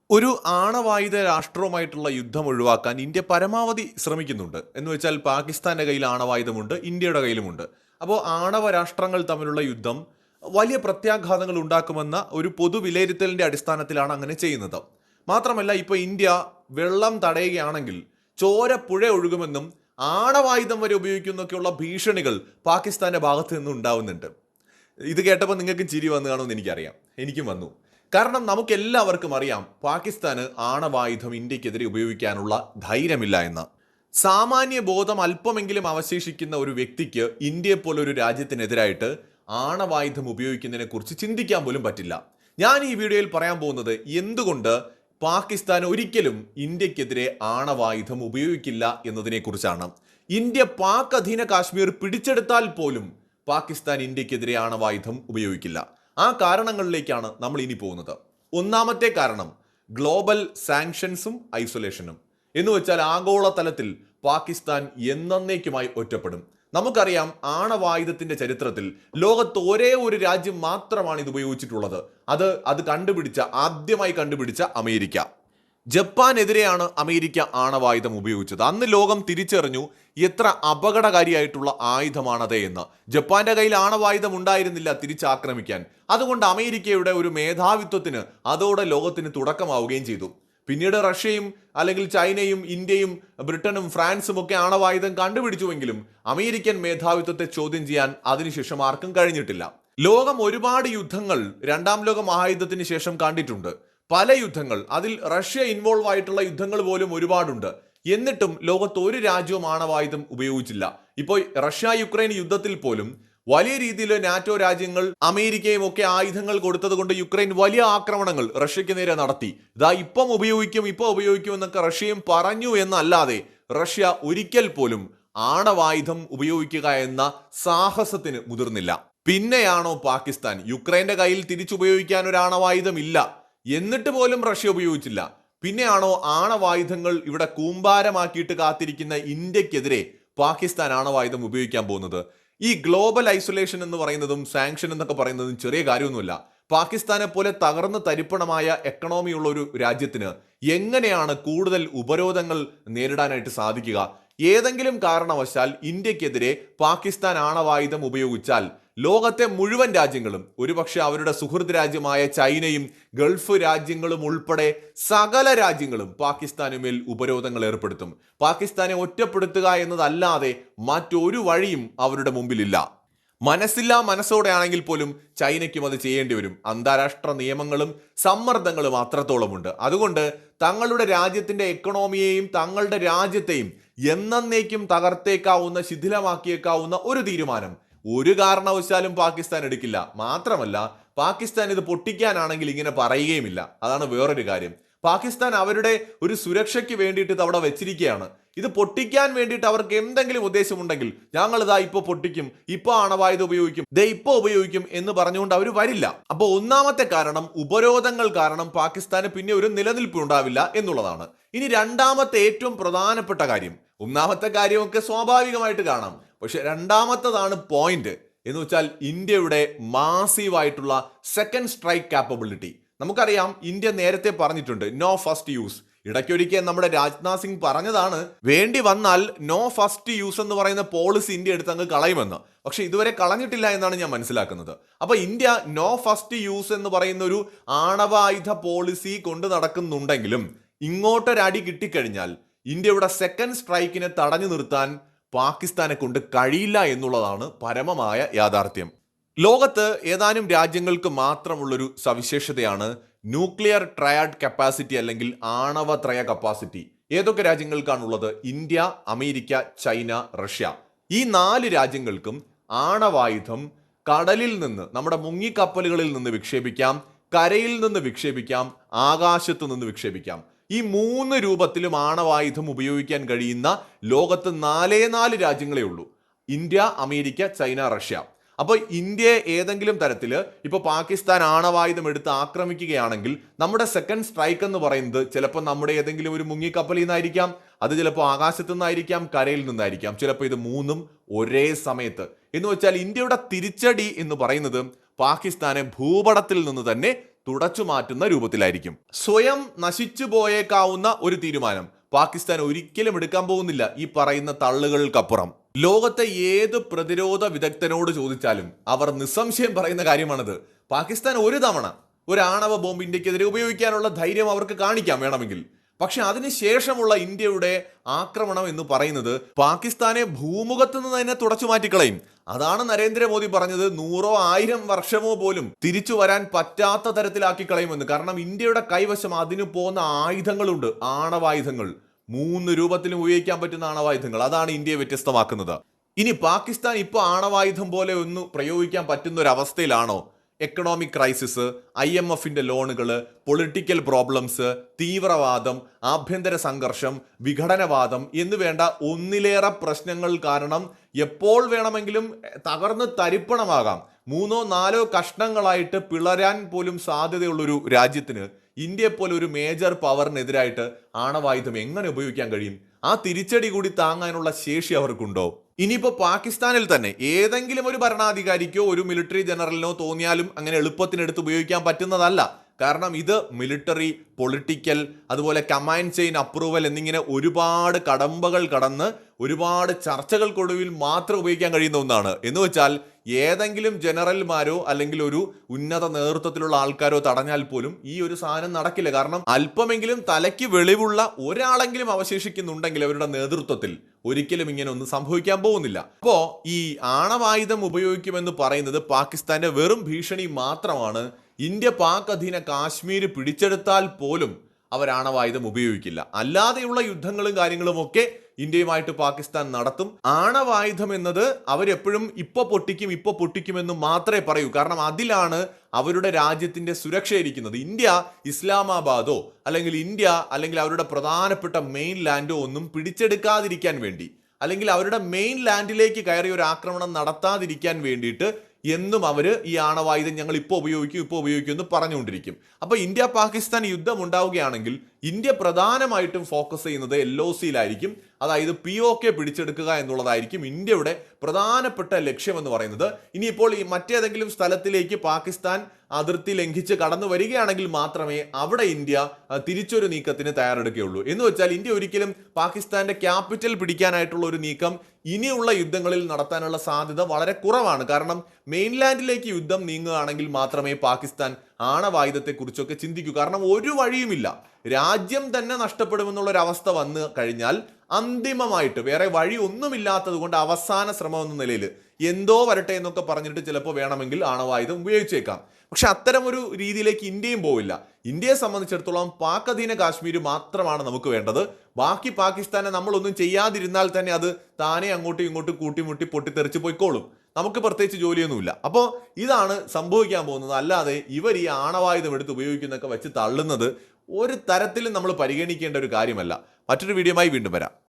ഒരു ആണവായുധ രാഷ്ട്രവുമായിട്ടുള്ള യുദ്ധം ഒഴിവാക്കാൻ ഇന്ത്യ പരമാവധി ശ്രമിക്കുന്നുണ്ട്. എന്ന് വെച്ചാൽ പാകിസ്ഥാന്റെ കയ്യിൽ ആണവായുധമുണ്ട്, ഇന്ത്യയുടെ കയ്യിലുമുണ്ട്. അപ്പോൾ ആണവ രാഷ്ട്രങ്ങൾ തമ്മിലുള്ള യുദ്ധം വലിയ പ്രത്യാഘാതങ്ങൾ ഉണ്ടാക്കുമെന്ന ഒരു പൊതു വിലയിരുത്തലിന്റെ അടിസ്ഥാനത്തിലാണ് അങ്ങനെ ചെയ്യുന്നത്. മാത്രമല്ല, ഇപ്പോൾ ഇന്ത്യ വെള്ളം തടയുകയാണെങ്കിൽ ചോര പുഴ ഒഴുകുമെന്നും ആണവായുധം വരെ ഉപയോഗിക്കുന്നൊക്കെയുള്ള ഭീഷണികൾ പാകിസ്ഥാന്റെ ഭാഗത്ത് നിന്ന് ഉണ്ടാവുന്നുണ്ട്. ഇത് കേട്ടപ്പോൾ നിങ്ങൾക്ക് ചിരി വന്നു കാണുമെന്ന് എനിക്കറിയാം, എനിക്കും വന്നു. കാരണം നമുക്കെല്ലാവർക്കും അറിയാം പാകിസ്ഥാന് ആണവായുധം ഇന്ത്യക്കെതിരെ ഉപയോഗിക്കാനുള്ള ധൈര്യമില്ല എന്ന്. സാമാന്യ ബോധം അല്പമെങ്കിലും അവശേഷിക്കുന്ന ഒരു വ്യക്തിക്ക് ഇന്ത്യയെ പോലൊരു രാജ്യത്തിനെതിരായിട്ട് ആണവായുധം ഉപയോഗിക്കുന്നതിനെ കുറിച്ച് ചിന്തിക്കാൻ പോലും പറ്റില്ല. ഞാൻ ഈ വീഡിയോയിൽ പറയാൻ പോകുന്നത് എന്തുകൊണ്ട് പാകിസ്ഥാൻ ഒരിക്കലും ഇന്ത്യക്കെതിരെ ആണവായുധം ഉപയോഗിക്കില്ല എന്നതിനെ കുറിച്ചാണ്. ഇന്ത്യ പാക് അധീന കാശ്മീർ പിടിച്ചെടുത്താൽ പോലും പാകിസ്ഥാൻ ഇന്ത്യക്കെതിരെ ആണവായുധം ഉപയോഗിക്കില്ല. ആ കാരണങ്ങളിലേക്കാണ് നമ്മൾ ഇനി പോകുന്നത്. ഒന്നാമത്തെ കാരണം ഗ്ലോബൽ സാങ്ഷൻസും ഐസൊലേഷനും. എന്ന് വെച്ചാൽ ആഗോളതലത്തിൽ പാകിസ്ഥാൻ എന്നേക്കുമായി ഒറ്റപ്പെടും. നമുക്കറിയാം, ആണവായുധത്തിന്റെ ചരിത്രത്തിൽ ലോകത്ത് ഒരേ ഒരു രാജ്യം മാത്രമാണ് ഇത് ഉപയോഗിച്ചിട്ടുള്ളത്. അത് ആദ്യമായി കണ്ടുപിടിച്ച അമേരിക്ക. ജപ്പാനെതിരെയാണ് അമേരിക്ക ആണവായുധം ഉപയോഗിച്ചത്. അന്ന് ലോകം തിരിച്ചറിഞ്ഞു എത്ര അപകടകാരിയായിട്ടുള്ള ആയുധമാണത് എന്ന്. ജപ്പാന്റെ കയ്യിൽ ആണവായുധം ഉണ്ടായിരുന്നില്ല തിരിച്ചാക്രമിക്കാൻ. അതുകൊണ്ട് അമേരിക്കയുടെ ഒരു മേധാവിത്വത്തിന് അതോടെ ലോകത്തിന് തുടക്കമാവുകയും ചെയ്തു. പിന്നീട് റഷ്യയും അല്ലെങ്കിൽ ചൈനയും ഇന്ത്യയും ബ്രിട്ടനും ഫ്രാൻസും ഒക്കെ ആണവായുധം കണ്ടുപിടിച്ചുവെങ്കിലും അമേരിക്കൻ മേധാവിത്വത്തെ ചോദ്യം ചെയ്യാൻ അതിനുശേഷം ആർക്കും കഴിഞ്ഞിട്ടില്ല. ലോകം ഒരുപാട് യുദ്ധങ്ങൾ രണ്ടാം ലോക മഹായുദ്ധത്തിന് ശേഷം കണ്ടിട്ടുണ്ട്. പല യുദ്ധങ്ങൾ, അതിൽ റഷ്യ ഇൻവോൾവ് ആയിട്ടുള്ള യുദ്ധങ്ങൾ പോലും ഒരുപാടുണ്ട്. എന്നിട്ടും ലോകത്ത് ഒരു രാജ്യവും ആണവായുധം ഉപയോഗിച്ചില്ല. ഇപ്പോൾ റഷ്യ യുക്രൈൻ യുദ്ധത്തിൽ പോലും വലിയ രീതിയിൽ നാറ്റോ രാജ്യങ്ങൾ അമേരിക്കയും ഒക്കെ ആയുധങ്ങൾ കൊടുത്തത് കൊണ്ട് യുക്രൈൻ വലിയ ആക്രമണങ്ങൾ റഷ്യക്ക് നേരെ നടത്തി. ഇപ്പം ഉപയോഗിക്കും എന്നൊക്കെ റഷ്യയും പറഞ്ഞു എന്നല്ലാതെ റഷ്യ ഒരിക്കൽ പോലും ആണവായുധം ഉപയോഗിക്കുക എന്ന സാഹസത്തിന് മുതിർന്നില്ല. പിന്നെയാണോ പാകിസ്ഥാൻ യുക്രൈന്റെ കയ്യിൽ തിരിച്ചുപയോഗിക്കാൻ ഒരു ആണവായുധം ഇല്ല എന്നിട്ട് പോലും റഷ്യ ഉപയോഗിച്ചില്ല, പിന്നെയാണോ ആണവായുധങ്ങൾ ഇവിടെ കൂമ്പാരമാക്കിയിട്ട് കാത്തിരിക്കുന്ന ഇന്ത്യക്കെതിരെ പാകിസ്ഥാൻ ആണവായുധം ഉപയോഗിക്കാൻ പോകുന്നത്? ഈ ഗ്ലോബൽ ഐസൊലേഷൻ എന്ന് പറയുന്നതും സാങ്ഷൻ എന്നൊക്കെ പറയുന്നതും ചെറിയ കാര്യമൊന്നുമില്ല. പാകിസ്ഥാനെ പോലെ തകർന്ന് തരിപ്പണമായ എക്കണോമിയുള്ള ഒരു രാജ്യത്തിന് എങ്ങനെയാണ് കൂടുതൽ ഉപരോധങ്ങൾ നേരിടാനായിട്ട് സാധിക്കുക? ഏതെങ്കിലും കാരണവശാൽ ഇന്ത്യക്കെതിരെ പാകിസ്ഥാൻ ആണവായുധം ഉപയോഗിച്ചാൽ ലോകത്തെ മുഴുവൻ രാജ്യങ്ങളും, ഒരുപക്ഷെ അവരുടെ സുഹൃത്ത് രാജ്യമായ ചൈനയും ഗൾഫ് രാജ്യങ്ങളും ഉൾപ്പെടെ സകല രാജ്യങ്ങളും പാകിസ്ഥാനുമേൽ ഉപരോധങ്ങൾ ഏർപ്പെടുത്തും. പാകിസ്ഥാനെ ഒറ്റപ്പെടുത്തുക എന്നതല്ലാതെ മറ്റൊരു വഴിയും അവരുടെ മുമ്പിലില്ല. മനസ്സോടെയാണെങ്കിൽ പോലും ചൈനയ്ക്കും അത് ചെയ്യേണ്ടി വരും. അന്താരാഷ്ട്ര നിയമങ്ങളും സമ്മർദ്ദങ്ങളും അത്രത്തോളമുണ്ട്. അതുകൊണ്ട് തങ്ങളുടെ രാജ്യത്തിന്റെ എക്കണോമിയെയും തങ്ങളുടെ രാജ്യത്തെയും എന്നേക്കും തകർത്തേക്കാവുന്ന, ശിഥിലമാക്കിയേക്കാവുന്ന ഒരു തീരുമാനം ഒരു കാരണവശാലും പാകിസ്ഥാൻ എടുക്കില്ല. മാത്രമല്ല, പാകിസ്ഥാൻ ഇത് പൊട്ടിക്കാനാണെങ്കിൽ ഇങ്ങനെ പറയുകയുമില്ല. അതാണ് വേറൊരു കാര്യം. പാകിസ്ഥാൻ അവരുടെ ഒരു സുരക്ഷയ്ക്ക് വേണ്ടിയിട്ട് ഇത് അവിടെ വെച്ചിരിക്കുകയാണ്. ഇത് പൊട്ടിക്കാൻ വേണ്ടിയിട്ട് അവർക്ക് എന്തെങ്കിലും ഉദ്ദേശമുണ്ടെങ്കിൽ ഞങ്ങൾ ഇപ്പോൾ പൊട്ടിക്കും, ഇപ്പോൾ ആണവായുധം ഉപയോഗിക്കും എന്ന് പറഞ്ഞുകൊണ്ട് അവർ വരില്ല. അപ്പോൾ ഒന്നാമത്തെ കാരണം, ഉപരോധങ്ങൾ കാരണം പാകിസ്ഥാന് പിന്നെ ഒരു നിലനിൽപ്പ് ഉണ്ടാവില്ല എന്നുള്ളതാണ്. ഇനി രണ്ടാമത്തെ ഏറ്റവും പ്രധാനപ്പെട്ട കാര്യം, ഒന്നാമത്തെ കാര്യമൊക്കെ സ്വാഭാവികമായിട്ട് കാണാം, പക്ഷെ രണ്ടാമത്തതാണ് പോയിന്റ്. എന്ന് വെച്ചാൽ ഇന്ത്യയുടെ മാസീവായിട്ടുള്ള സെക്കൻഡ് സ്ട്രൈക്ക് കാപ്പബിലിറ്റി. നമുക്കറിയാം, ഇന്ത്യ നേരത്തെ പറഞ്ഞിട്ടുണ്ട് നോ ഫസ്റ്റ് യൂസ്. ഇടയ്ക്കൊരിക്കൽ നമ്മുടെ രാജ്നാഥ് സിംഗ് പറഞ്ഞതാണ്, വേണ്ടി വന്നാൽ നോ ഫസ്റ്റ് യൂസ് എന്ന് പറയുന്ന പോളിസി ഇന്ത്യ എടുത്ത് അങ്ങ് കളയുമെന്ന്. പക്ഷെ ഇതുവരെ കളഞ്ഞിട്ടില്ല എന്നാണ് ഞാൻ മനസ്സിലാക്കുന്നത്. അപ്പൊ ഇന്ത്യ നോ ഫസ്റ്റ് യൂസ് എന്ന് പറയുന്ന ഒരു ആണവായുധ പോളിസി കൊണ്ട് നടക്കുന്നുണ്ടെങ്കിലും ഇങ്ങോട്ടൊരടി കിട്ടിക്കഴിഞ്ഞാൽ ഇന്ത്യയുടെ സെക്കൻഡ് സ്ട്രൈക്കിനെ തടഞ്ഞു നിർത്താൻ പാകിസ്ഥാനെ കൊണ്ട് കഴിയില്ല എന്നുള്ളതാണ് പരമമായ യാഥാർത്ഥ്യം. ലോകത്ത് ഏതാനും രാജ്യങ്ങൾക്ക് മാത്രമുള്ളൊരു സവിശേഷതയാണ് ന്യൂക്ലിയർ ട്രയാഡ് കപ്പാസിറ്റി അല്ലെങ്കിൽ ആണവത്രയ കപ്പാസിറ്റി. ഏതൊക്കെ രാജ്യങ്ങൾക്കാണുള്ളത്? India, America, China, Russia. ഈ 4 രാജ്യങ്ങൾക്കും ആണവായുധം കടലിൽ നിന്ന്, നമ്മുടെ മുങ്ങിക്കപ്പലുകളിൽ നിന്ന് വിക്ഷേപിക്കാം, കരയിൽ നിന്ന് വിക്ഷേപിക്കാം, ആകാശത്തു നിന്ന് വിക്ഷേപിക്കാം. ഈ 3 രൂപത്തിലും ആണവായുധം ഉപയോഗിക്കാൻ കഴിയുന്ന ലോകത്ത് 4 രാജ്യങ്ങളേ ഉള്ളൂ: ഇന്ത്യ, അമേരിക്ക, ചൈന, റഷ്യ. അപ്പോൾ ഇന്ത്യയെ ഏതെങ്കിലും തരത്തിൽ ഇപ്പോൾ പാകിസ്ഥാൻ ആണവായുധം എടുത്ത് ആക്രമിക്കുകയാണെങ്കിൽ നമ്മുടെ സെക്കൻഡ് സ്ട്രൈക്ക് എന്ന് പറയുന്നത് ചിലപ്പോൾ നമ്മുടെ ഏതെങ്കിലും ഒരു മുങ്ങിക്കപ്പലിൽ നിന്നായിരിക്കാം, അത് ചിലപ്പോൾ ആകാശത്തു നിന്നായിരിക്കാം, കരയിൽ നിന്നായിരിക്കാം, ചിലപ്പോൾ ഇത് 3ഉം ഒരേ സമയത്ത്. എന്ന് വെച്ചാൽ ഇന്ത്യയുടെ തിരിച്ചടി എന്ന് പറയുന്നത് പാകിസ്ഥാനെ ഭൂപടത്തിൽ നിന്ന് തന്നെ തുടച്ചു മാറ്റുന്ന രൂപത്തിലായിരിക്കും. സ്വയം നശിച്ചു പോയേക്കാവുന്ന ഒരു തീരുമാനം പാകിസ്ഥാൻ ഒരിക്കലും എടുക്കാൻ പോകുന്നില്ല. ഈ പറയുന്ന തള്ളുകൾക്കപ്പുറം ലോകത്തെ ഏത് പ്രതിരോധ വിദഗ്ധനോട് ചോദിച്ചാലും അവർ നിസ്സംശയം പറയുന്ന കാര്യമാണിത്. പാകിസ്ഥാൻ ഒരു തവണ ഒരു ആണവ ബോംബ് ഇന്ത്യക്കെതിരെ ഉപയോഗിക്കാനുള്ള ധൈര്യം അവർക്ക് കാണിക്കാം വേണമെങ്കിൽ. പക്ഷെ അതിനുശേഷമുള്ള ഇന്ത്യയുടെ ആക്രമണം എന്ന് പറയുന്നത് പാകിസ്ഥാനെ ഭൂമുഖത്ത് നിന്ന് തന്നെ തുടച്ചു മാറ്റിക്കളയും. അതാണ് നരേന്ദ്രമോദി പറഞ്ഞത് 100,000 വർഷമോ പോലും തിരിച്ചു വരാൻ പറ്റാത്ത തരത്തിലാക്കി കളയുമെന്ന്. കാരണം ഇന്ത്യയുടെ കൈവശം അതിന് പോകുന്ന ആയുധങ്ങളുണ്ട്, ആണവായുധങ്ങൾ. 3 രൂപത്തിലും ഉപയോഗിക്കാൻ പറ്റുന്ന ആണവായുധങ്ങൾ. അതാണ് ഇന്ത്യയെ വ്യത്യസ്തമാക്കുന്നത്. ഇനി പാകിസ്ഥാൻ ഇപ്പോൾ ആണവായുധം പോലെ ഒന്ന് പ്രയോഗിക്കാൻ പറ്റുന്ന ഒരു അവസ്ഥയിലാണോ? എക്കണോമിക് ക്രൈസിസ്, IMFന്റെ ലോണുകൾ, പൊളിറ്റിക്കൽ പ്രോബ്ലംസ്, തീവ്രവാദം, ആഭ്യന്തര സംഘർഷം, വിഘടനവാദം എന്ന് വേണ്ട ഒന്നിലേറെ പ്രശ്നങ്ങൾ കാരണം എപ്പോൾ വേണമെങ്കിലും തകർന്ന് തരിപ്പണമാകാം. 3-4 കഷ്ണങ്ങളായിട്ട് പിളരാൻ പോലും സാധ്യതയുള്ളൊരു രാജ്യത്തിന് ഇന്ത്യയെപ്പോലെ ഒരു മേജർ പവറിനെതിരായിട്ട് ആണവായുധം എങ്ങനെ ഉപയോഗിക്കാൻ കഴിയും? ആ തിരിച്ചടി കൂടി താങ്ങാനുള്ള ശേഷി അവർക്കുണ്ടോ? ഇനിയിപ്പോൾ പാകിസ്ഥാനിൽ തന്നെ ഏതെങ്കിലും ഒരു ഭരണാധികാരിക്കോ ഒരു മിലിറ്ററി ജനറലിനോ തോന്നിയാലും അങ്ങനെ എളുപ്പത്തിനെടുത്ത് ഉപയോഗിക്കാൻ പറ്റുന്നതല്ല. കാരണം ഇത് മിലിറ്ററി, പൊളിറ്റിക്കൽ, അതുപോലെ കമാൻഡ് ചെയിൻ അപ്രൂവൽ എന്നിങ്ങനെ ഒരുപാട് കടമ്പകൾ കടന്ന് ഒരുപാട് ചർച്ചകൾക്കൊടുവിൽ മാത്രം ഉപയോഗിക്കാൻ കഴിയുന്ന ഒന്നാണ്. എന്ന് വെച്ചാൽ ഏതെങ്കിലും ജനറൽമാരോ അല്ലെങ്കിൽ ഒരു ഉന്നത നേതൃത്വത്തിലുള്ള ആൾക്കാരോ തടഞ്ഞാൽ പോലും ഈ ഒരു സാധനം നടക്കില്ല. കാരണം അല്പമെങ്കിലും തലയ്ക്ക് വെളിവുള്ള ഒരാളെങ്കിലും അവശേഷിക്കുന്നുണ്ടെങ്കിൽ അവരുടെ നേതൃത്വത്തിൽ ഒരിക്കലും ഇങ്ങനെ ഒന്നും സംഭവിക്കാൻ പോകുന്നില്ല. അപ്പോ ഈ ആണവായുധം ഉപയോഗിക്കുമെന്ന് പറയുന്നത് പാകിസ്ഥാന്റെ വെറും ഭീഷണി മാത്രമാണ്. ഇന്ത്യ പാക് അധീന കാശ്മീർ പിടിച്ചെടുത്താൽ പോലും അവർ ആണവായുധം ഉപയോഗിക്കില്ല. അല്ലാതെയുള്ള യുദ്ധങ്ങളും കാര്യങ്ങളും ഒക്കെ ഇന്ത്യയുമായിട്ട് പാകിസ്ഥാൻ നടത്തും. ആണവായുധം എന്നത് അവരെപ്പോഴും ഇപ്പൊ പൊട്ടിക്കുമെന്ന് മാത്രമേ പറയൂ. കാരണം അതിലാണ് അവരുടെ രാജ്യത്തിന്റെ സുരക്ഷ ഇരിക്കുന്നത്. ഇന്ത്യ ഇസ്ലാമാബാദോ അല്ലെങ്കിൽ അവരുടെ പ്രധാനപ്പെട്ട മെയിൻ ലാൻഡോ ഒന്നും പിടിച്ചെടുക്കാതിരിക്കാൻ വേണ്ടി, അല്ലെങ്കിൽ അവരുടെ മെയിൻ ലാൻഡിലേക്ക് കയറി ഒരു ആക്രമണം നടത്താതിരിക്കാൻ വേണ്ടിയിട്ട് എന്നും അവര് ഈ ആണവായുധം ഞങ്ങൾ ഇപ്പോൾ ഉപയോഗിക്കും എന്ന് പറഞ്ഞുകൊണ്ടിരിക്കും. അപ്പൊ ഇന്ത്യ പാകിസ്ഥാൻ യുദ്ധം ഉണ്ടാവുകയാണെങ്കിൽ ഇന്ത്യ പ്രധാനമായിട്ടും ഫോക്കസ് ചെയ്യുന്നത് LOCയിലായിരിക്കും. അതായത് POK പിടിച്ചെടുക്കുക എന്നുള്ളതായിരിക്കും ഇന്ത്യയുടെ പ്രധാനപ്പെട്ട ലക്ഷ്യം എന്ന് പറയുന്നത്. ഇനിയിപ്പോൾ ഈ മറ്റേതെങ്കിലും സ്ഥലത്തിലേക്ക് പാകിസ്ഥാൻ അതിർത്തി ലംഘിച്ച് കടന്നു വരികയാണെങ്കിൽ മാത്രമേ അവിടെ ഇന്ത്യ തിരിച്ചൊരു നീക്കത്തിന് തയ്യാറെടുക്കുകയുള്ളൂ. എന്ന് വെച്ചാൽ ഇന്ത്യ ഒരിക്കലും പാകിസ്ഥാന്റെ ക്യാപിറ്റൽ പിടിക്കാനായിട്ടുള്ള ഒരു നീക്കം ഇനിയുള്ള യുദ്ധങ്ങളിൽ നടത്താനുള്ള സാധ്യത വളരെ കുറവാണ്. കാരണം മെയിൻലാൻഡിലേക്ക് യുദ്ധം നീങ്ങുകയാണെങ്കിൽ മാത്രമേ പാകിസ്ഥാൻ ആണവായുധത്തെക്കുറിച്ചൊക്കെ ചിന്തിക്കൂ. കാരണം ഒരു വഴിയുമില്ല, രാജ്യം തന്നെ നഷ്ടപ്പെടുമെന്നുള്ള ഒരു അവസ്ഥ വന്നു കഴിഞ്ഞാൽ അന്തിമമായിട്ട് വേറെ വഴി ഒന്നുമില്ലാത്തത് കൊണ്ട് അവസാന ശ്രമം എന്ന നിലയിൽ എന്തോ വരട്ടെ എന്നൊക്കെ പറഞ്ഞിട്ട് ചിലപ്പോൾ വേണമെങ്കിൽ ആണവായുധം ഉപയോഗിച്ചേക്കാം. പക്ഷെ അത്തരം ഒരു രീതിയിലേക്ക് ഇന്ത്യയും പോവില്ല. ഇന്ത്യയെ സംബന്ധിച്ചിടത്തോളം പാക് അധീന കാശ്മീർ മാത്രമാണ് നമുക്ക് വേണ്ടത്. ബാക്കി പാകിസ്ഥാനെ നമ്മളൊന്നും ചെയ്യാതിരുന്നാൽ തന്നെ അത് താനെ അങ്ങോട്ടും ഇങ്ങോട്ടും കൂട്ടിമുട്ടി പൊട്ടിത്തെറിച്ച് പോയിക്കോളും. നമുക്ക് പ്രത്യേകിച്ച് ജോലിയൊന്നുമില്ല. അപ്പോൾ ഇതാണ് സംഭവിക്കാൻ പോകുന്നത്. അല്ലാതെ ഇവർ ഈ ആണവായുധം എടുത്ത് ഉപയോഗിക്കുന്നതൊക്കെ വെച്ച് തള്ളുന്നത് ഒരു തരത്തിലും നമ്മൾ പരിഗണിക്കേണ്ട ഒരു കാര്യമല്ല. മറ്റൊരു വീഡിയോയുമായി വീണ്ടും വരാം.